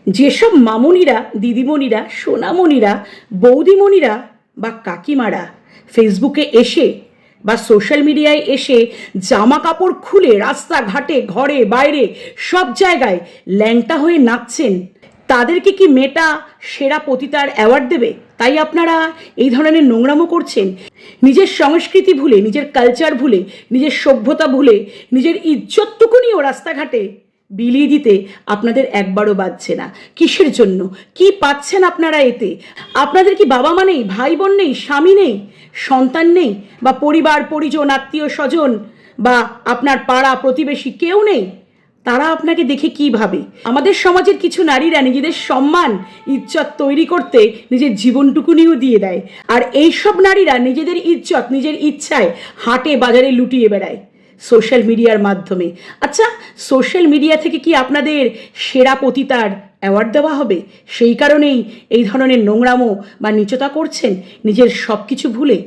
যেসব মামুনিরা, দিদিমণিরা, সোনামণিরা, বৌদিমণিরা বা কাকিমারা ফেসবুকে এসে বা সোশ্যাল মিডিয়ায় এসে জামা কাপড় খুলে রাস্তাঘাটে, ঘরে বাইরে সব জায়গায় ল্যাংটা হয়ে নাচছেন, তাদেরকে কি মেটা সেরা পতিতার অ্যাওয়ার্ড দেবে? তাই আপনারা এই ধরনের নোংরামো করছেন। নিজের সংস্কৃতি ভুলে, নিজের কালচার ভুলে, নিজের সভ্যতা ভুলে, নিজের ইজ্জতটুকুনিও রাস্তাঘাটে বিলিয়ে দিতে আপনাদের একবারও বাজছে না। কিসের জন্য? কি পাচ্ছেন আপনারা এতে? আপনাদের কি বাবা মা নেই, ভাই বোন নেই, স্বামী নেই, সন্তান নেই, বা পরিবার পরিজন, আত্মীয় স্বজন, বা আপনার পাড়া প্রতিবেশী কেউ নেই? তারা আপনাকে দেখে কি ভাবে? আমাদের সমাজের কিছু নারীরা নিজেদের সম্মান ইজ্জত তৈরি করতে নিজের জীবনটুকুনিও দিয়ে দেয়, আর এইসব নারীরা নিজেদের ইজ্জত নিজের ইচ্ছায় হাটে বাজারে লুটিয়ে বেড়ায় সোশ্যাল মিডিয়ার মাধ্যমে। আচ্ছা, সোশ্যাল মিডিয়া থেকে কি আপনাদের সেরা পতিতার অ্যাওয়ার্ড দেওয়া হবে? সেই কারণেই এই ধরনের নোংরামো বা নীচতা করছেন নিজের সব কিছু ভুলে?